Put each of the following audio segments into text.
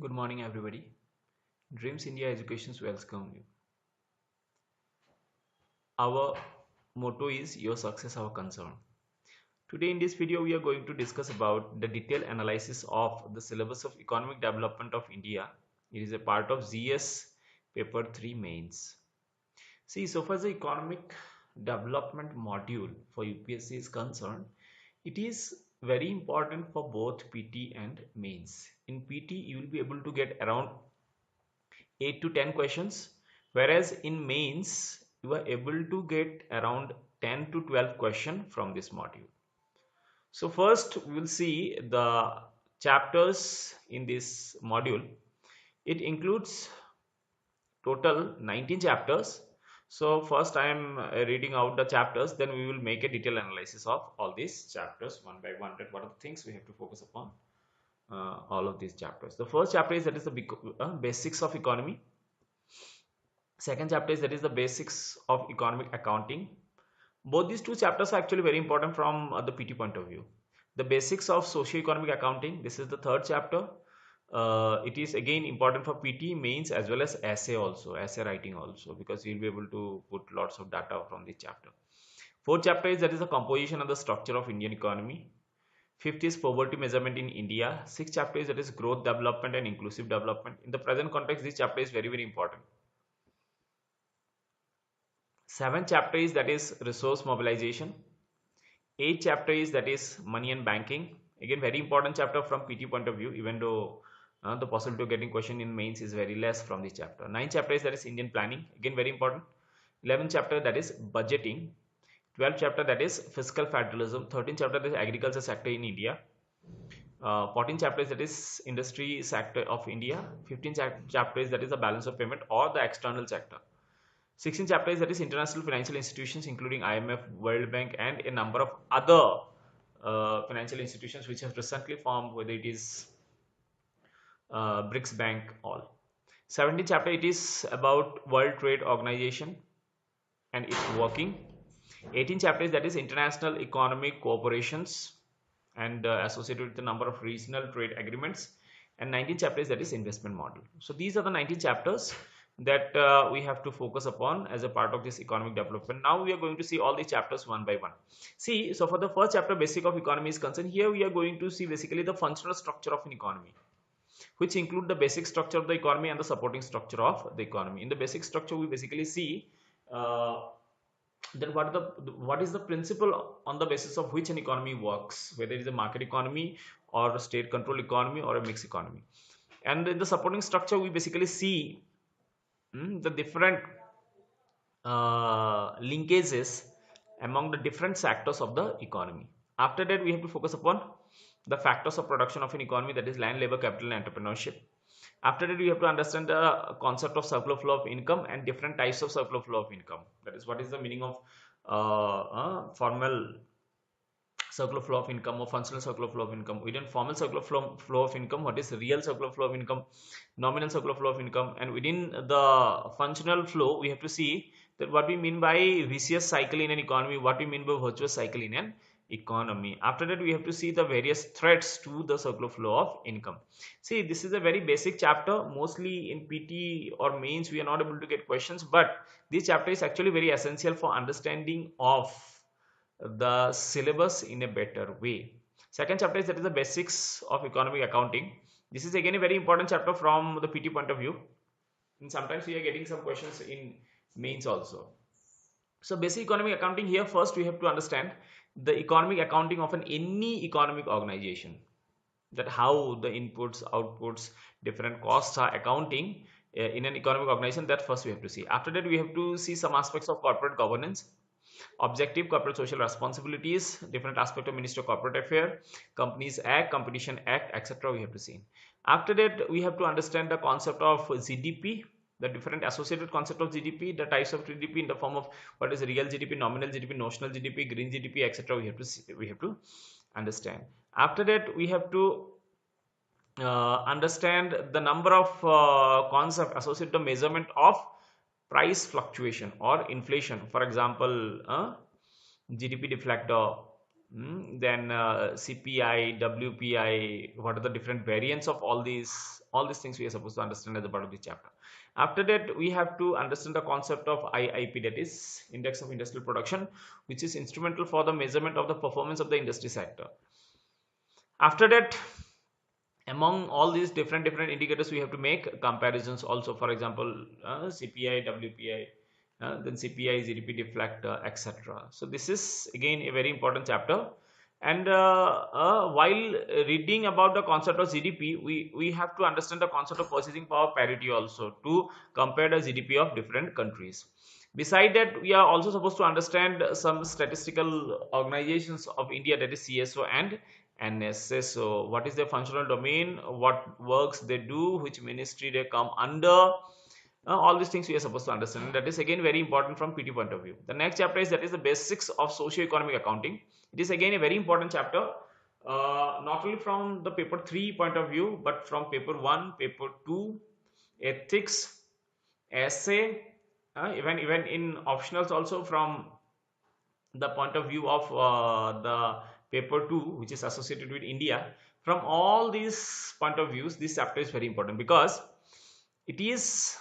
Good morning, everybody. Dreams India Educations welcome you. Our motto is Your Success, Our Concern. Today in this video, we are going to discuss about the detailed analysis of the syllabus of Economic Development of India. It is a part of GS Paper 3 Mains. See, so far as the Economic Development module for UPSC is concerned, it is very important for both PT and Mains. In PT, you will be able to get around 8 to 10 questions, whereas in mains you are able to get around 10 to 12 questions from this module. So first we will see the chapters in this module. It includes total 19 chapters. So first I am reading out the chapters, then we will make a detailed analysis of all these chapters one by one. That what are the things we have to focus upon all of these chapters. The first chapter is the basics of economy. Second chapter is the basics of economic accounting. Both these two chapters are actually very important from the PT point of view. The basics of socioeconomic accounting, this is the third chapter. It is again important for PT, mains, as well as essay writing also, because you'll be able to put lots of data from this chapter. Fourth chapter is the composition and the structure of Indian economy. Fifth is poverty measurement in India. Sixth chapter is growth development and inclusive development. In the present context, this chapter is very, very important. Seventh chapter is resource mobilization. Eighth chapter is money and banking. Again, very important chapter from PT point of view, even though the possibility of getting question in mains is very less from this chapter. Ninth chapter is Indian planning. Again, very important. 11th chapter, that is budgeting. 12th chapter, that is fiscal federalism. 13th chapter, that is agriculture sector in India. 14th chapter is industry sector of India. 15th chapter is the balance of payment or the external sector. 16th chapter is international financial institutions, including IMF, World Bank, and a number of other financial institutions which have recently formed, whether it is BRICS Bank, all. 17th chapter, it is about World Trade Organization and its working. 18th chapter is international economic cooperations and associated with the number of regional trade agreements. And 19th chapter is investment model. So these are the 19 chapters that we have to focus upon as a part of this economic development. Now we are going to see all these chapters one by one. See, so for the first chapter, basic of economy is concerned, here we are going to see basically the functional structure of an economy, which include the basic structure of the economy and the supporting structure of the economy. In the basic structure, we basically see then what is the principle on the basis of which an economy works, whether it is a market economy or a state controlled economy or a mixed economy. And in the supporting structure, we basically see the different linkages among the different sectors of the economy. After that, we have to focus upon the factors of production of an economy, that is land, labor, capital, and entrepreneurship. After that, we have to understand the concept of circular flow of income and different types of circular flow of income. That is, what is the meaning of formal circular flow of income or functional circular flow of income. Within formal circular flow of income, what is real circular flow of income, nominal circular flow of income, and within the functional flow, we have to see that what we mean by vicious cycle in an economy, what we mean by virtuous cycle in an economy. After that, we have to see the various threats to the circular flow of income. See, this is a very basic chapter. Mostly in PT or mains, we are not able to get questions, but this chapter is actually very essential for understanding of the syllabus in a better way. Second chapter is the basics of economic accounting. This is again a very important chapter from the PT point of view, and sometimes we are getting some questions in mains also. So basic economic accounting, here first we have to understand the economic accounting of any economic organization, that how the inputs, outputs, different costs are accounting in an economic organization. That first we have to see. After that, we have to see some aspects of corporate governance, objective corporate social responsibilities, different aspect of Ministry of Corporate Affairs, Companies Act, Competition Act, etc. we have to see. After that, we have to understand the concept of GDP, the different associated concept of GDP, the types of GDP in the form of what is real GDP, nominal GDP, notional GDP, green GDP, etc. we have to understand. After that, we have to understand the number of concepts associated to measurement of price fluctuation or inflation. For example, GDP deflator, then CPI, WPI, what are the different variants of all these things we are supposed to understand as a part of the chapter. After that, we have to understand the concept of IIP, that is Index of Industrial Production, which is instrumental for the measurement of the performance of the industry sector. After that, among all these different indicators, we have to make comparisons also. For example, CPI, WPI, then CPI, GDP deflator, etc. So this is again a very important chapter. And while reading about the concept of GDP, we have to understand the concept of purchasing power parity also, to compare the GDP of different countries. Beside that, we are also supposed to understand some statistical organizations of India, that is CSO and NSSO. What is their functional domain, what works they do, which ministry they come under, all these things we are supposed to understand. And that is again very important from PT point of view. The next chapter is, that is the basics of socio-economic accounting. It is again a very important chapter, not only from the paper 3 point of view, but from paper 1, paper 2, ethics, essay, even in optionals also, from the point of view of the paper 2, which is associated with India. From all these point of views, this chapter is very important, because it is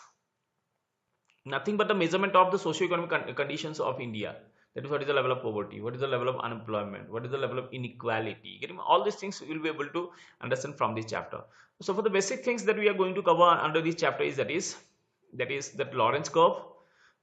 nothing but the measurement of the socio-economic conditions of India. That is, what is the level of poverty, what is the level of unemployment, what is the level of inequality. Getting all these things we will be able to understand from this chapter. So for the basic things that we are going to cover under this chapter is, that is that Lorentz curve,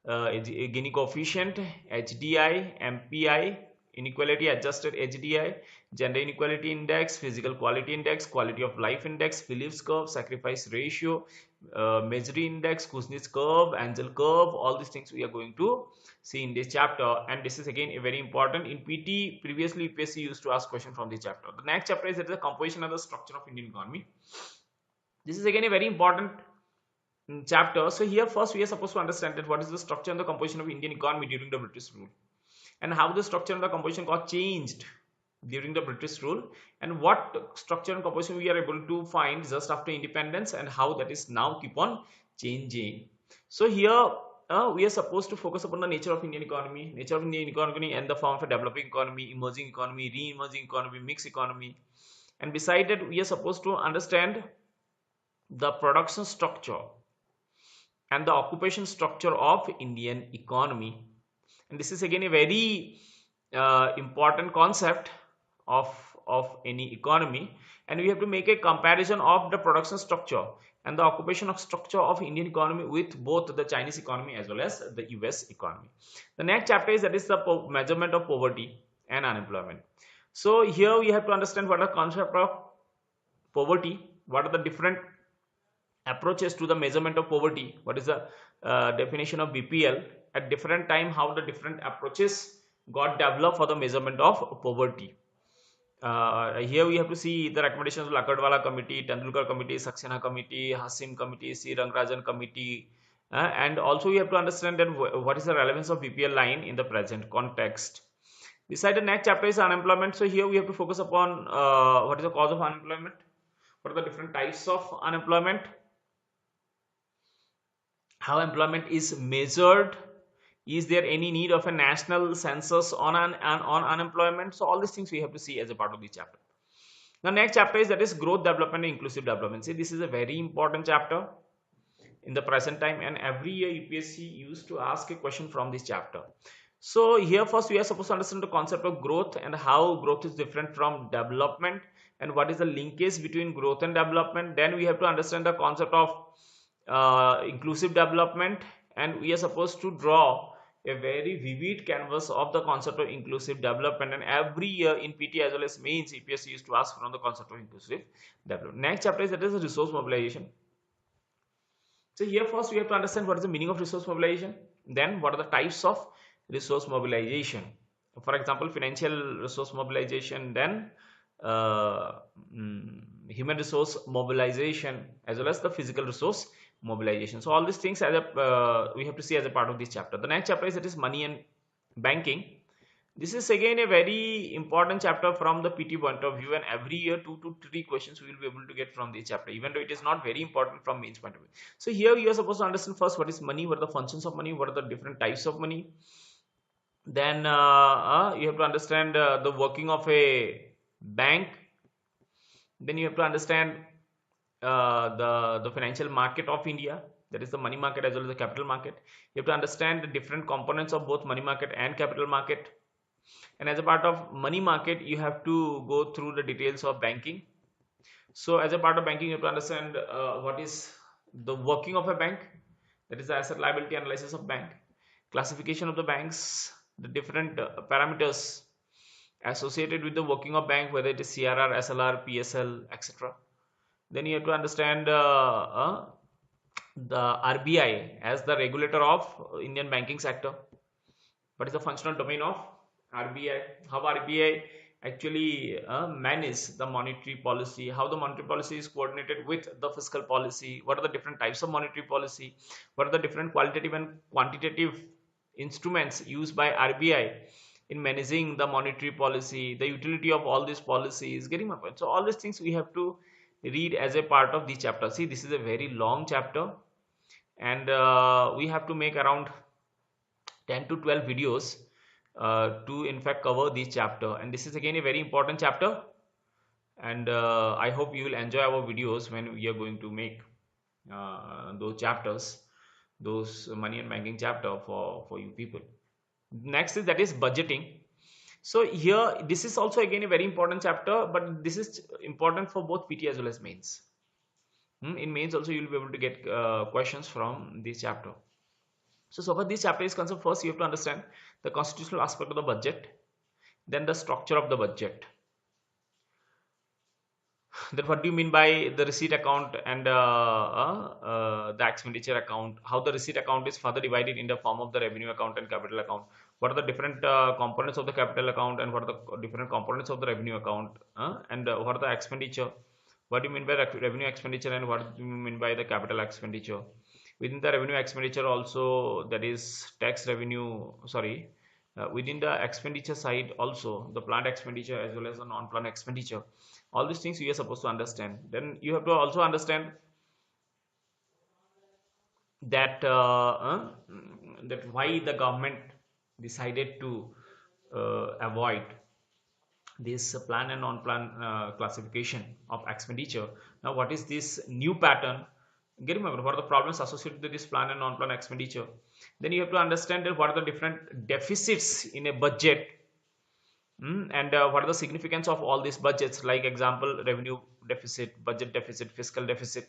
Gini coefficient, HDI, MPI, inequality adjusted HDI, gender inequality index, physical quality index, quality of life index, Phillips curve, sacrifice ratio, Mejri index, Kuznets curve, Angel curve. All these things we are going to see in this chapter, and this is again a very important. In PT, previously UPSC used to ask question from this chapter. The next chapter is, that is the composition of the structure of Indian economy. This is again a very important chapter. So here first we are supposed to understand that what is the structure and the composition of Indian economy during the British rule, and how the structure and the composition got changed during the British rule, and what structure and composition we are able to find just after independence, and how that is now keep on changing. So here we are supposed to focus upon the nature of Indian economy, and the form of a developing economy, emerging economy, re-emerging economy, mixed economy. And beside that, we are supposed to understand the production structure and the occupation structure of Indian economy. And this is again a very important concept of any economy, and we have to make a comparison of the production structure and the occupation of structure of Indian economy with both the Chinese economy as well as the US economy. The next chapter is, that is the measurement of poverty and unemployment. So here we have to understand what the concept of poverty, what are the different approaches to the measurement of poverty, what is the definition of BPL at different time, how the different approaches got developed for the measurement of poverty. Here we have to see the recommendations of Lakadwala committee, Tendulkar committee, Saxena committee, Hasim committee, C Rangarajan committee, and also we have to understand that what is the relevance of BPL line in the present context. Beside, the next chapter is unemployment. So here we have to focus upon what is the cause of unemployment, what are the different types of unemployment, how employment is measured, is there any need of a national census on unemployment. So all these things we have to see as a part of the chapter. The next chapter is, that is growth, development and inclusive development. See, this is a very important chapter in the present time, and every year UPSC used to ask a question from this chapter. So here first we are supposed to understand the concept of growth and how growth is different from development, and what is the linkage between growth and development. Then we have to understand the concept of inclusive development, and we are supposed to draw a very vivid canvas of the concept of inclusive development. And every year in PT as well as mains, UPSC used to ask from the concept of inclusive development. Next chapter is, that is resource mobilization. So here first we have to understand what is the meaning of resource mobilization, then what are the types of resource mobilization. For example, financial resource mobilization, then human resource mobilization, as well as the physical resource mobilization. So all these things as a we have to see as a part of this chapter. The next chapter is, that is money and banking. This is again a very important chapter from the PT point of view, and every year 2 to 3 questions we will be able to get from this chapter, even though it is not very important from mains point of view. So here you are supposed to understand first what is money, what are the functions of money, what are the different types of money, Then you have to understand the working of a bank. Then you have to understand the financial market of India, that is the money market as well as the capital market. You have to understand the different components of both money market and capital market. And as a part of money market, you have to go through the details of banking. So as a part of banking, you have to understand what is the working of a bank, that is the asset liability analysis of bank, classification of the banks, the different parameters associated with the working of bank, whether it is CRR, SLR, PSL, etc. Then you have to understand the RBI as the regulator of Indian banking sector. What is the functional domain of RBI? How RBI actually manages the monetary policy? How the monetary policy is coordinated with the fiscal policy? What are the different types of monetary policy? What are the different qualitative and quantitative instruments used by RBI in managing the monetary policy? The utility of all these policies. Getting my point? So all these things we have to read as a part of the chapter. See, this is a very long chapter, and we have to make around 10 to 12 videos to in fact cover this chapter, and this is again a very important chapter. And I hope you will enjoy our videos when we are going to make those chapters, those money and banking chapter for you people. Next is, that is budgeting. So here this is also again a very important chapter, but this is important for both PT as well as mains. In mains also you will be able to get questions from this chapter. So far this chapter is concerned, first you have to understand the constitutional aspect of the budget, then the structure of the budget. Then what do you mean by the receipt account and the expenditure account? How the receipt account is further divided in the form of the revenue account and capital account? What are the different components of the capital account, and what are the different components of the revenue account? And what are the expenditure? What do you mean by revenue expenditure, and what do you mean by the capital expenditure? Within the revenue expenditure also, that is tax revenue, sorry, within the expenditure side also, the planned expenditure as well as the non-planned expenditure. All these things you are supposed to understand. Then you have to also understand that that why the government decided to avoid this plan and non-plan classification of expenditure. Now what is this new pattern? Get remember what are the problems associated with this plan and non-plan expenditure. Then you have to understand that what are the different deficits in a budget, and what are the significance of all these budgets, like example revenue deficit, budget deficit, fiscal deficit,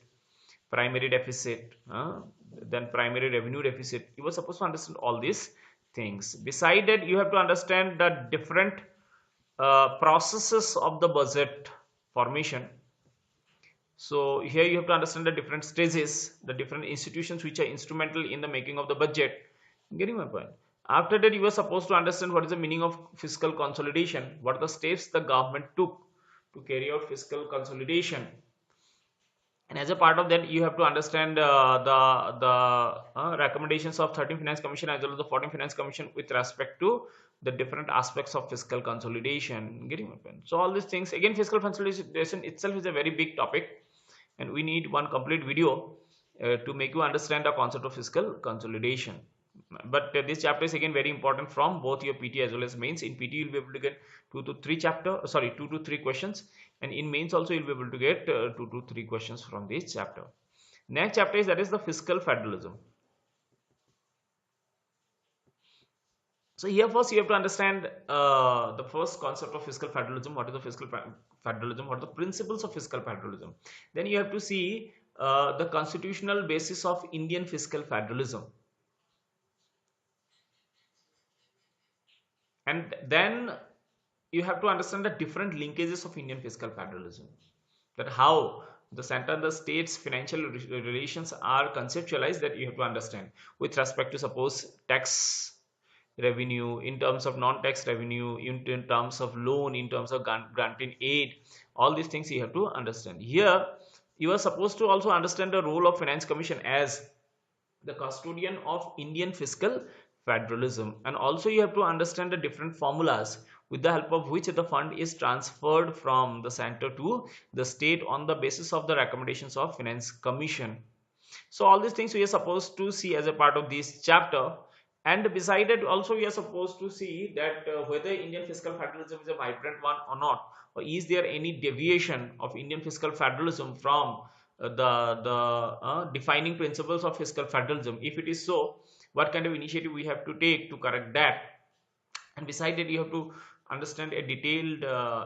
primary deficit, then primary revenue deficit. You were supposed to understand all these things. Beside that, you have to understand the different processes of the budget formation. So here you have to understand the different stages, the different institutions which are instrumental in the making of the budget. Getting my point? After that, you are supposed to understand what is the meaning of fiscal consolidation, what are the steps the government took to carry out fiscal consolidation. And as a part of that, you have to understand the recommendations of 13th Finance Commission as well as the 14th Finance Commission with respect to the different aspects of fiscal consolidation. Getting my point? So all these things, again, fiscal consolidation itself is a very big topic, and we need one complete video to make you understand the concept of fiscal consolidation. But this chapter is again very important from both your PT as well as mains. In PT you will be able to get 2 to 3 questions, and in mains also you will be able to get 2 to 3 questions from this chapter. Next chapter is, that is the fiscal federalism. So here first you have to understand the first concept of fiscal federalism. What is the fiscal federalism? What are the principles of fiscal federalism? Then you have to see the constitutional basis of Indian fiscal federalism. And then you have to understand the different linkages of Indian fiscal federalism, that how the center and the states financial relations are conceptualized, that you have to understand with respect to, suppose, tax revenue, in terms of non-tax revenue, in terms of loan, in terms of granting aid. All these things you have to understand. Here you are supposed to also understand the role of Finance Commission as the custodian of Indian fiscal federalism, and also you have to understand the different formulas with the help of which the fund is transferred from the center to the state on the basis of the recommendations of Finance Commission. So all these things we are supposed to see as a part of this chapter. And beside that also we are supposed to see that whether Indian fiscal federalism is a vibrant one or not, or is there any deviation of Indian fiscal federalism from the defining principles of fiscal federalism. If it is so, what kind of initiative we have to take to correct that. And beside that you have to understand a detailed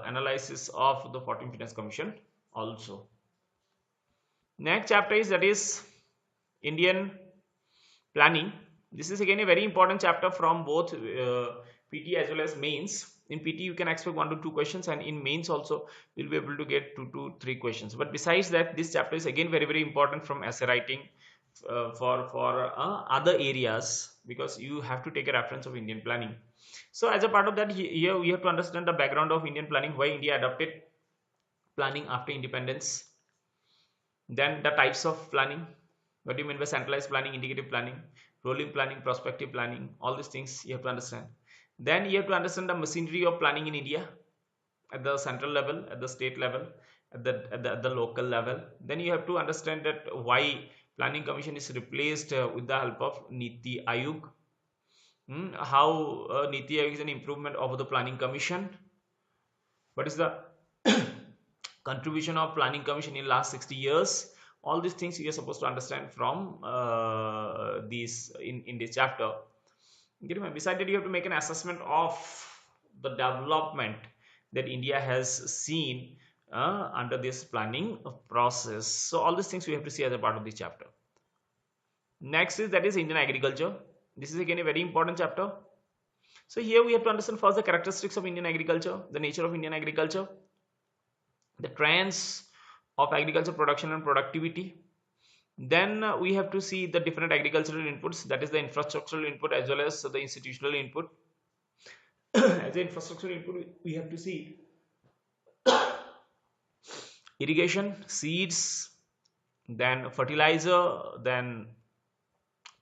analysis of the 14th Finance Commission also. Next chapter is, that is, Indian planning. This is again a very important chapter from both PT as well as mains. In PT you can expect 1 to 2 questions, and in mains also you'll be able to get 2 to 3 questions. But besides that, this chapter is again very important from essay writing for other areas, because you have to take a reference of Indian planning. So as a part of that, here we have to understand the background of Indian planning, why India adopted planning after independence. Then the types of planning. What do you mean by centralized planning, indicative planning, rolling planning, prospective planning? All these things you have to understand. Then you have to understand the machinery of planning in India at the central level, at the state level, at the local level. Then you have to understand that why Planning Commission is replaced with the help of Niti Aayog. How Niti Aayog is an improvement of the Planning Commission. What is the contribution of Planning Commission in last 60 years? All these things you are supposed to understand from these in this chapter. Beside that, you have to make an assessment of the development that India has seen under this planning process. So all these things we have to see as a part of this chapter. Next is, that is, Indian agriculture. This is again a very important chapter. So here we have to understand first the characteristics of Indian agriculture, the nature of Indian agriculture, the trends of agriculture production and productivity. Then we have to see the different agricultural inputs, that is the infrastructural input as well as the institutional input. As the infrastructural input, we have to see irrigation, seeds, then fertilizer, then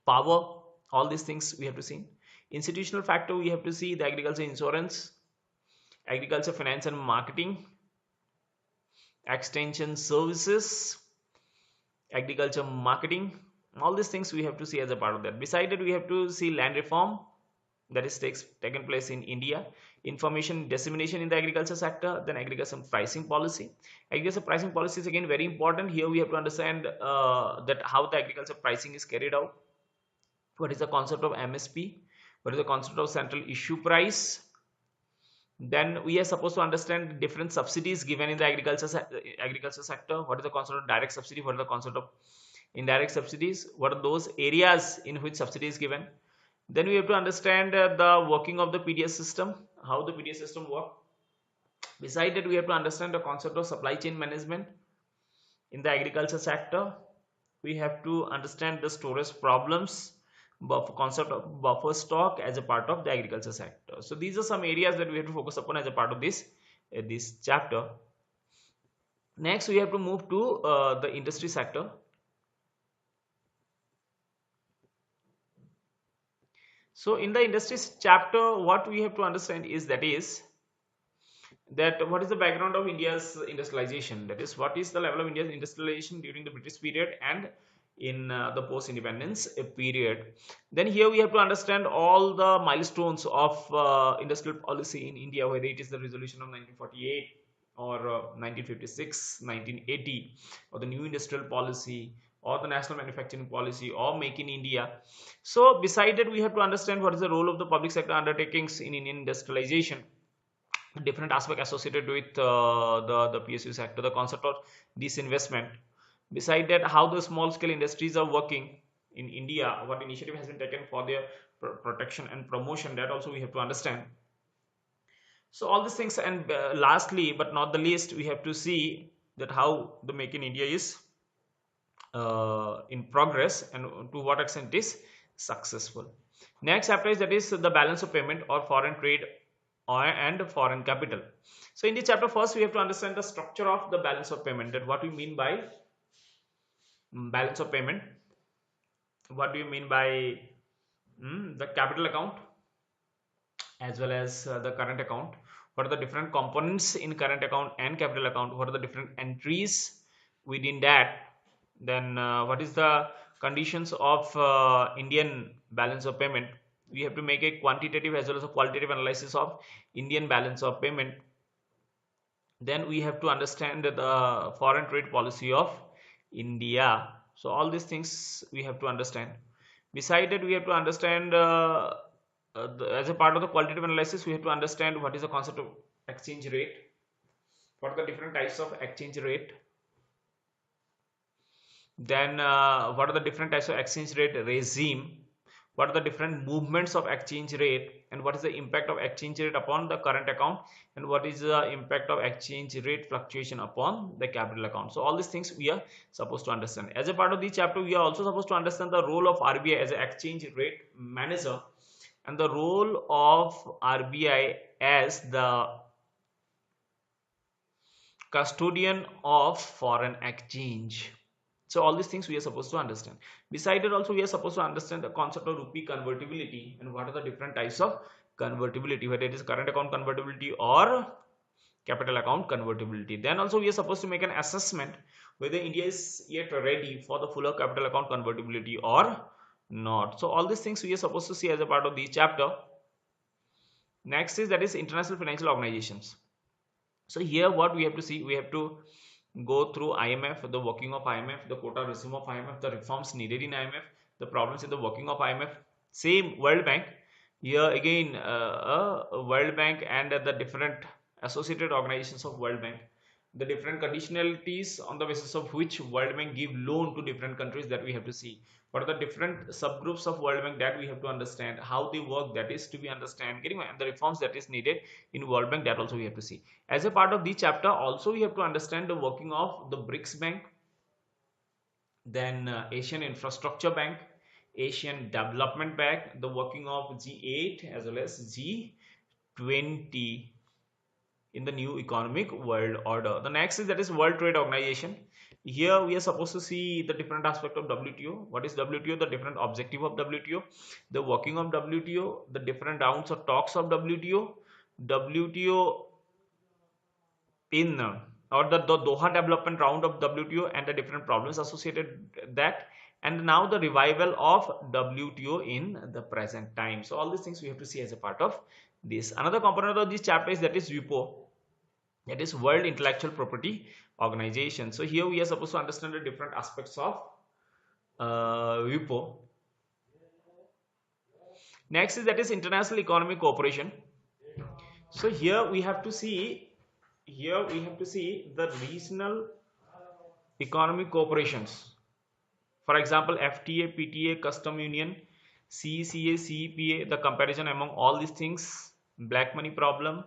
power. All these things we have to see. Institutional factor, we have to see the agriculture insurance, agriculture finance and marketing, extension services, agriculture marketing. All these things we have to see as a part of that. Beside that, we have to see land reform, that is taken place in India, information dissemination in the agriculture sector, then agriculture pricing policy. Agriculture pricing policy is again very important. Here we have to understand that how the agriculture pricing is carried out. What is the concept of MSP? What is the concept of central issue price? Then we are supposed to understand different subsidies given in the agriculture sector. What is the concept of direct subsidy? What is the concept of indirect subsidies? What are those areas in which subsidy is given? Then we have to understand the working of the PDS system, how the PDS system works. Beside that, we have to understand the concept of supply chain management in the agriculture sector. We have to understand the storage problems, concept of buffer stock as a part of the agriculture sector. So these are some areas that we have to focus upon as a part of this chapter. Next, we have to move to the industry sector. So in the industries chapter, what we have to understand is that what is the background of India's industrialization, that is what is the level of India's industrialization during the British period and in the post-independence period. Then here we have to understand all the milestones of industrial policy in India, whether it is the resolution of 1948 or 1956, 1980, or the new industrial policy, or the national manufacturing policy, or make in India. So beside that, we have to understand what is the role of the public sector undertakings in Indian industrialization, different aspects associated with the PSU sector, the concept of disinvestment. Beside that, how the small scale industries are working in India, what initiative has been taken for their protection and promotion, that also we have to understand. So all these things, and lastly but not the least, we have to see that how the Make in India is in progress and to what extent it is successful. Next chapter is, that is, the balance of payment or foreign trade and foreign capital. So in this chapter, first we have to understand the structure of the balance of payment, that what we mean by balance of payment, what do you mean by the capital account as well as the current account, what are the different components in current account and capital account, what are the different entries within that. Then what is the conditions of Indian balance of payment, We have to make a quantitative as well as a qualitative analysis of Indian balance of payment. Then we have to understand the foreign trade policy of India. So all these things we have to understand. Beside that, we have to understand as a part of the qualitative analysis, we have to understand what is the concept of exchange rate, what are the different types of exchange rate, then what are the different types of exchange rate regime, what are the different movements of exchange rate, and what is the impact of exchange rate upon the current account, and what is the impact of exchange rate fluctuation upon the capital account. So all these things we are supposed to understand. As a part of this chapter, we are also supposed to understand the role of RBI as an exchange rate manager and the role of RBI as the custodian of foreign exchange. So all these things we are supposed to understand. Beside it also, we are supposed to understand the concept of rupee convertibility and what are the different types of convertibility, whether it is current account convertibility or capital account convertibility. Then also we are supposed to make an assessment whether India is yet ready for the fuller capital account convertibility or not. So all these things we are supposed to see as a part of this chapter. Next is that is international financial organizations. So here what we have to see, we have to go through IMF, the working of IMF, the quota regime of IMF, the reforms needed in IMF, the problems in the working of IMF. Same World Bank. Here again World Bank and the different associated organizations of World Bank, the different conditionalities on the basis of which World Bank give loan to different countries, that we have to see. What are the different subgroups of World Bank, that we have to understand. How they work, that is to be understand. Getting, and the reforms that is needed in World Bank, that also we have to see. As a part of this chapter, also we have to understand the working of the BRICS Bank, then Asian Infrastructure Bank, Asian Development Bank, the working of G8 as well as G20 in the new economic world order. The next is that is World Trade Organization. Here we are supposed to see the different aspect of WTO. What is WTO? The different objective of WTO, the working of WTO, the different rounds of talks of WTO, WTO in or the Doha development round of WTO and the different problems associated that, and now the revival of WTO in the present time. So all these things we have to see as a part of this. Another component of this chapter is that is WIPO, that is World Intellectual Property Organization. So here we are supposed to understand the different aspects of WIPO. Next is that is International Economic Cooperation. So here we have to see the regional economic cooperations. For example, FTA, PTA, Custom Union, CECA, CEPA, the comparison among all these things, black money problem,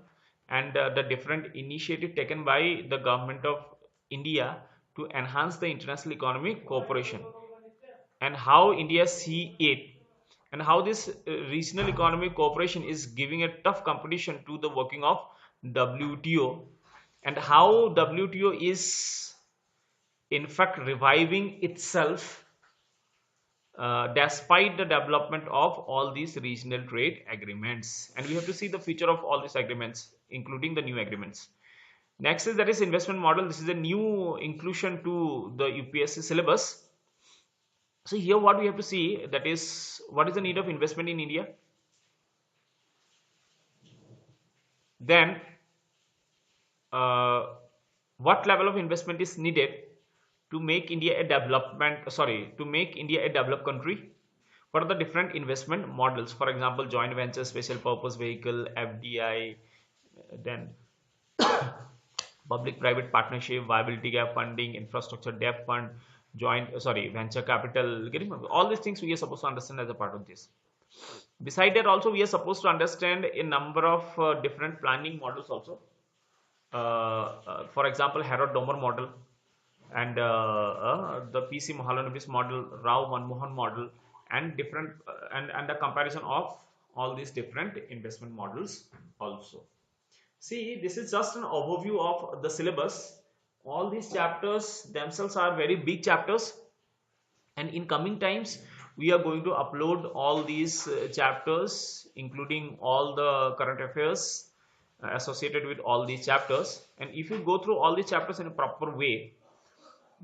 and the different initiative taken by the government of India to enhance the international economic cooperation, and how India see it, and how this regional economic cooperation is giving a tough competition to the working of WTO, and how WTO is in fact reviving itself despite the development of all these regional trade agreements. And we have to see the future of all these agreements, including the new agreements. Next is that is investment model. This is a new inclusion to the UPSC syllabus. So here what we have to see, that is what is the need of investment in India, then what level of investment is needed to make India a developed country. What are the different investment models? For example, joint venture, special purpose vehicle, FDI, then public private partnership, viability gap funding, infrastructure debt fund, venture capital. Getting all these things we are supposed to understand as a part of this. Beside that also we are supposed to understand a number of different planning models also. For example, Harrod-Domer model, and the PC Mahalanobis model, Rao Manmohan model, and different and the comparison of all these different investment models also. See, this is just an overview of the syllabus. All these chapters themselves are very big chapters, and in coming times we are going to upload all these chapters, including all the current affairs associated with all these chapters. And if you go through all these chapters in a proper way,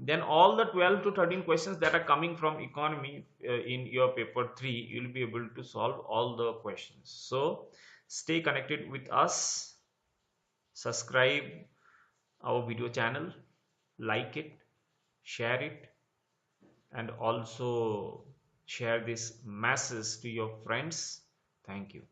then all the 12 to 13 questions that are coming from economy in your paper 3, you'll be able to solve all the questions. So stay connected with us, subscribe our video channel, like it, share it, and also share this message to your friends. Thank you.